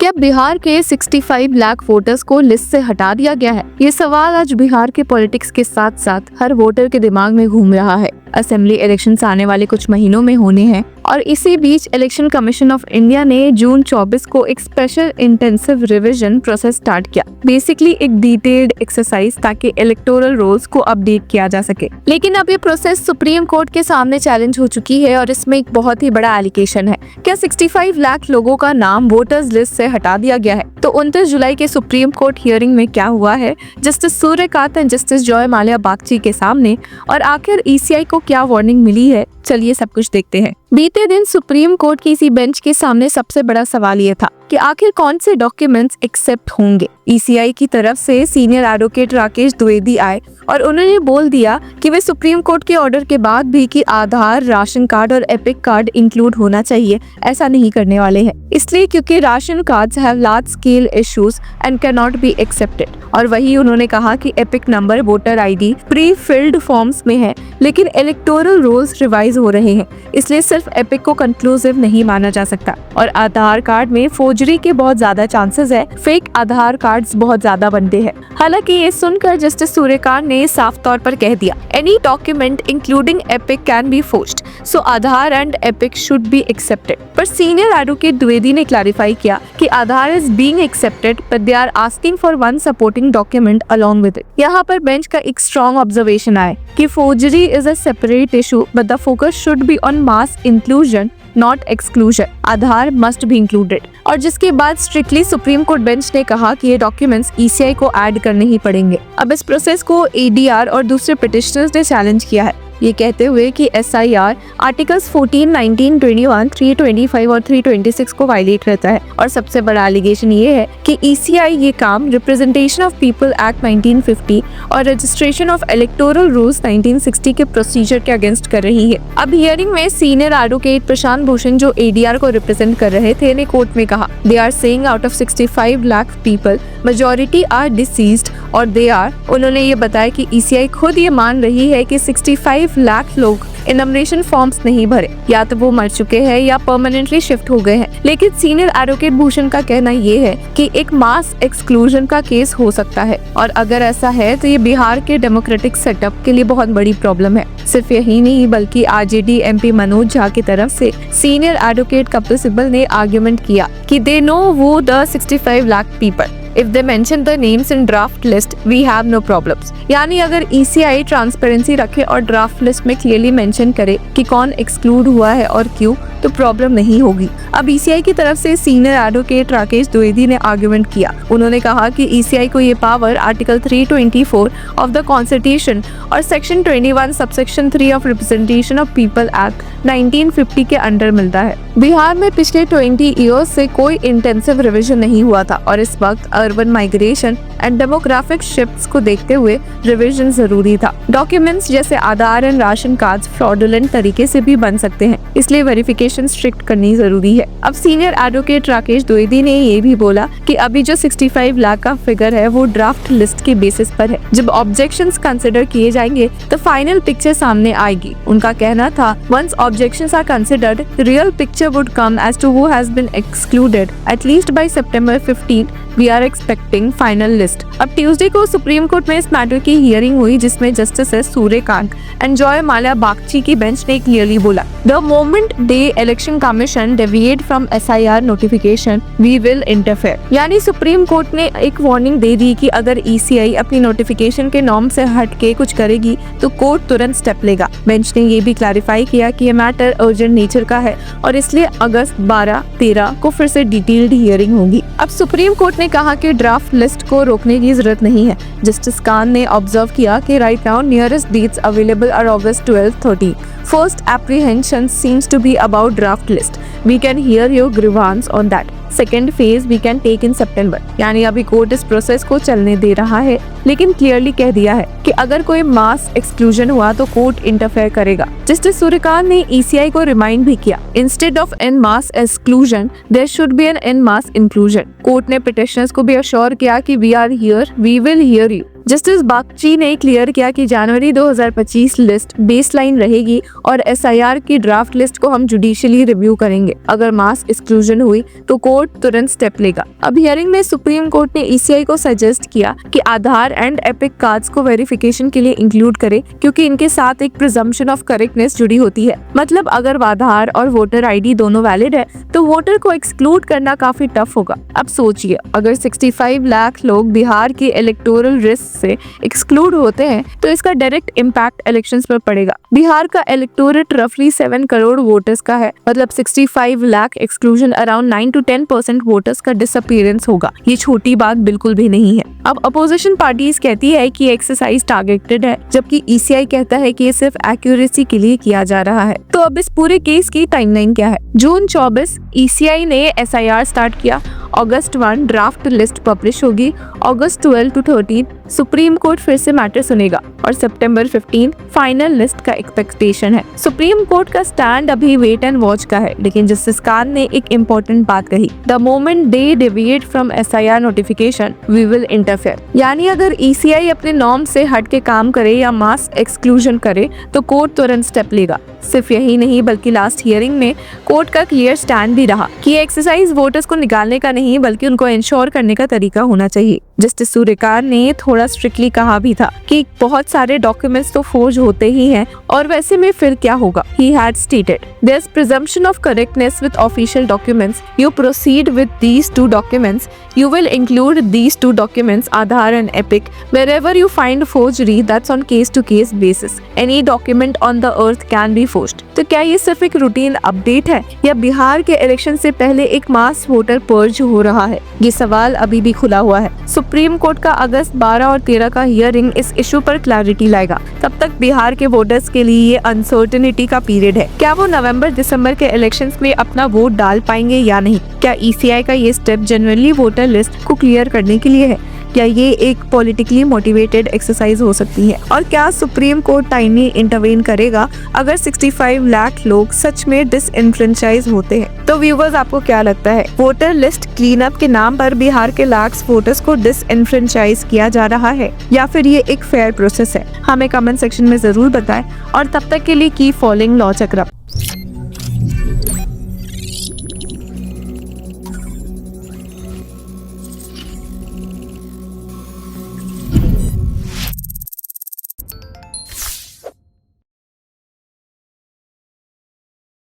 क्या बिहार के 65 लाख वोटर्स को लिस्ट से हटा दिया गया है? ये सवाल आज बिहार के पॉलिटिक्स के साथ साथ हर वोटर के दिमाग में घूम रहा है। असेंबली इलेक्शंस आने वाले कुछ महीनों में होने हैं और इसी बीच इलेक्शन कमीशन ऑफ इंडिया ने जून 24 को एक special intensive revision process start किया। बेसिकली एक डिटेल्ड एक्सरसाइज ताकि इलेक्टोरल रोल्स को अपडेट किया जा सके। लेकिन अब ये प्रोसेस सुप्रीम कोर्ट के सामने चैलेंज हो चुकी है और इसमें एक बहुत ही बड़ा एलिगेशन है। क्या 65 लाख लोगों का नाम वोटर्स लिस्ट से हटा दिया गया है? तो 29 जुलाई के सुप्रीम कोर्ट हियरिंग में क्या हुआ है justice Suryakant and justice Joy Mallya Bagchi के सामने, और आखिर ईसीआई को क्या वार्निंग मिली है? चलिए सब कुछ देखते हैं। बीते दिन सुप्रीम कोर्ट की इसी बेंच के सामने सबसे बड़ा सवाल ये था कि आखिर कौन से डॉक्यूमेंट्स एक्सेप्ट होंगे। ईसीआई की तरफ से सीनियर एडवोकेट राकेश द्विवेदी आए और उन्होंने बोल दिया कि वे सुप्रीम कोर्ट के ऑर्डर के बाद भी कि आधार, राशन कार्ड और एपिक कार्ड इंक्लूड होना चाहिए, ऐसा नहीं करने वाले हैं। इसलिए क्योंकि ration cards have large scale issues and can not be accepted. और वही उन्होंने कहा कि epic number voter ID pre filled forms में है, लेकिन इलेक्टोरल रोल्स रिवाइज हो रहे हैं, इसलिए सिर्फ एपिक को कंक्लूसिव नहीं माना जा सकता। और आधार कार्ड में फोर्जरी के बहुत ज्यादा चांसेस है, फेक आधार कार्ड्स बहुत ज्यादा बनते हैं। हालांकि ये सुनकर जस्टिस सूर्यकांत ने साफ तौर पर कह दिया, any document including EPIC can be forged, so Aadhaar and EPIC should be accepted. पर सीनियर एडवोकेट द्विवेदी ने क्लैरिफाई किया कि Aadhaar is being accepted but they are asking for one supporting document along with it. यहाँ पर बेंच का एक strong observation आए कि forgery is a separate issue but the focus should be on mass inclusion not exclusion. Aadhaar must be included. और जिसके बाद strictly supreme court bench ने कहा कि ये डॉक्यूमेंट्स ईसीआई को ऐड करने ही पड़ेंगे। अब इस प्रोसेस को एडीआर और दूसरे पिटिशनर्स ने चैलेंज किया है, ये कहते हुए कि एसआईआर आर्टिकल्स 14, 19, 21, 325 और 326 को वायलेट करता है। और सबसे बड़ा एलिगेशन ये है कि ईसीआई ये काम रिप्रेजेंटेशन ऑफ पीपल एक्ट 1950 और रजिस्ट्रेशन ऑफ इलेक्टोरल रूल्स 1960 के प्रोसीजर के अगेंस्ट कर रही है। अब हियरिंग में सीनियर एडवोकेट प्रशांत भूषण जो एडीआर को रिप्रेजेंट कर रहे थे ने कोर्ट में कहा, they are saying out of 65 lakh people majority are deceased और दे आर। उन्होंने ये बताया कि ईसीआई खुद ये मान रही है कि 65 लाख लोग इनॉमिनेशन फॉर्म्स नहीं भरे, या तो वो मर चुके हैं या परमानेंटली शिफ्ट हो गए हैं। लेकिन सीनियर एडवोकेट भूषण का कहना ये है कि एक मास एक्सक्लूजन का केस हो सकता है, और अगर ऐसा है तो ये बिहार के डेमोक्रेटिक सेटअप के लिए बहुत बड़ी प्रॉब्लम है। सिर्फ यही नहीं बल्कि आरजेडी एमपी मनोज झा की तरफ से सीनियर एडवोकेट कपिल सिब्बल ने आर्ग्यूमेंट किया कि दे नो वो the 65 lakh people. If they mention the names in draft list, we have no problems। यानी अगर ECI ट्रांसपेरेंसी रखे और ड्राफ्ट लिस्ट में क्लियरली मेंशन करे कि कौन एक्सक्लूड हुआ है और क्यों, तो प्रॉब्लम नहीं होगी। अब ECI की तरफ से सीनियर एडवोकेट राकेश द्विवेदी ने आर्गुमेंट किया। उन्होंने कहा कि ECI को ये power article 324 of the constitution और section 21 subsection 3 of representation of people act 1950 के अंडर मिलता है। बिहार में पिछले 20 ईयर्स से कोई इंटेंसिव रिविजन नहीं हुआ था और इस वक्त urban migration and demographic shifts को देखते हुए रिविजन जरूरी था। डॉक्यूमेंट्स जैसे आधार एंड राशन कार्ड फ्रॉडुलेंट तरीके से भी बन सकते हैं, इसलिए वेरिफिकेशन स्ट्रिक्ट करनी जरूरी है। अब सीनियर एडवोकेट राकेश द्विवेदी ने ये भी बोला कि अभी जो 65 लाख का फिगर है वो ड्राफ्ट लिस्ट के बेसिस पर है। जब ऑब्जेक्शंस कंसिडर किए जाएंगे तो फाइनल पिक्चर सामने आएगी। उनका कहना था, once objections are considered, real picture would come as to who has been excluded at least by September 15। We are expecting final list. अब ट्यूसडे को सुप्रीम कोर्ट में इस मैटर की हियरिंग हुई, जिसमें justice Suryakant and Joymalya Bagchi की बेंच ने clearly बोला, the moment they Election Commission deviate from SIR notification we will interfere. यानी सुप्रीम कोर्ट ने एक वार्निंग दे दी कि अगर ईसीआई अपनी नोटिफिकेशन के नॉर्म से हट के कुछ करेगी तो कोर्ट तुरंत स्टेप लेगा। बेंच ने ये भी क्लैरिफाई किया कि ये मैटर अर्जेंट नेचर का है और इसलिए अगस्त 12-13 को फिर से डिटेल्ड हियरिंग होगी। अब सुप्रीम कोर्ट ने कहा कि ड्राफ्ट लिस्ट को रोकने की जरूरत नहीं है। जस्टिस कान ने ऑब्जर्व किया कि right now nearest dates available are August 12-13। First apprehension seems to be about draft list. We can hear your grievance on that. Second phase we can take in September। यानी अभी court इस process को चलने दे रहा है, लेकिन clearly कह दिया है कि अगर कोई मास एक्सक्लूजन हुआ तो कोर्ट इंटरफेयर करेगा। जस्टिस सूर्यकांत ने ईसीआई को रिमाइंड भी किया, instead of an mass exclusion there should be an an mass inclusion. Court ने पिटिशनर्स को भी अश्योर किया कि we are here, we will hear you. Justice Bagchi ने क्लियर किया कि जनवरी 2025 लिस्ट बेसलाइन रहेगी और एसआईआर की ड्राफ्ट लिस्ट को हम जुडिशियली रिव्यू करेंगे। अगर मास एक्सक्लूजन हुई तो कोर्ट तुरंत स्टेप लेगा। अब हियरिंग में सुप्रीम कोर्ट ने ECI को सजेस्ट किया कि आधार एंड एपिक कार्ड्स को वेरिफिकेशन के लिए इंक्लूड करे, क्योंकि इनके साथ एक प्रिजम्पशन ऑफ करेक्टनेस जुड़ी होती है। मतलब अगर आधार और वोटर ID दोनों वैलिड है तो वोटर को एक्सक्लूड करना काफी टफ होगा। अब सोचिए, अगर 65 लाख लोग बिहार के इलेक्टोरल लिस्ट से एक्सक्लूड होते हैं तो इसका डायरेक्ट इम्पैक्ट इलेक्शंस पर पड़ेगा। बिहार का इलेक्टोरेट रफली 7 करोड़ वोटर्स का है, मतलब 65 lakh exclusion around 9 to 10% voters का डिसअपीयरेंस होगा। ये छोटी बात बिल्कुल भी नहीं है। अब अपोजिशन पार्टीज कहती है कि एक्सरसाइज टारगेटेड है, जबकि ECI कहता है कि ये सिर्फ एक्यूरेसी के लिए किया जा रहा है। तो अब इस पूरे केस की टाइमलाइन क्या है? जून 24 ECI ने SIR स्टार्ट किया, अगस्त 1 ड्राफ्ट लिस्ट पब्लिश होगी, अगस्त 12 to 13 सुप्रीम कोर्ट फिर से मैटर सुनेगा और सितंबर 15 फाइनल लिस्ट का एक्सपेक्टेशन है। सुप्रीम कोर्ट का स्टैंड अभी वेट एंड वॉच का है, लेकिन जस्टिस खान ने एक इम्पोर्टेंट बात कही, the moment they deviate from SIR notification we will interfere. यानी अगर ECI अपने नॉर्म से हट के काम करे या मास एक्सक्लूजन करे तो कोर्ट तुरंत स्टेप लेगा। सिर्फ यही नहीं बल्कि लास्ट हियरिंग में कोर्ट का क्लियर स्टैंड भी रहा कि एक्सरसाइज वोटर्स को निकालने का नहीं बल्कि उनको इंश्योर करने का तरीका होना चाहिए। जस्टिस सूर्यकांत ने थोड़ा स्ट्रिक्टली कहा भी था कि बहुत सारे डॉक्यूमेंट्स तो फोर्ज होते ही हैं और वैसे में फिर क्या होगा। He had stated, "There's presumption of correctness with official documents. You proceed with these two documents. You will include these two documents, Aadhaar and Epic. Wherever you find forgery, that's on case-to-case basis. Any document on the earth can be forged." तो क्या ये सिर्फ एक routine update है या बिहार के election से पहले एक मास वोटर पर्ज हो रहा है? ये सवाल अभी भी खुला हुआ है। सुप्रीम कोर्ट का अगस्त 12 और 13 का हियरिंग इस इशू पर क्लैरिटी लाएगा। तब तक बिहार के वोटर्स के लिए ये अनसर्टेनिटी का पीरियड है। क्या वो नवंबर-दिसंबर के इलेक्शंस में अपना वोट डाल पाएंगे या नहीं? क्या ECI का ये स्टेप जनरली वोटर लिस्ट को क्लियर करने के लिए है या ये एक पॉलिटिकली मोटिवेटेड एक्सरसाइज हो सकती है? और क्या सुप्रीम कोर्ट टाइमली इंटरवेन करेगा अगर 65 लाख लोग सच में डिसइंफ्रेंचाइज होते हैं? तो व्यूवर्स, आपको क्या लगता है, वोटर लिस्ट क्लीन अप के नाम पर बिहार के लाख वोटर्स को डिसइंफ्रेंचाइज किया जा रहा है या फिर ये एक फेयर प्रोसेस है? हमें कमेंट सेक्शन में जरूर बताएं और तब तक के लिए कीप फॉलोइंग लॉ चक्रम।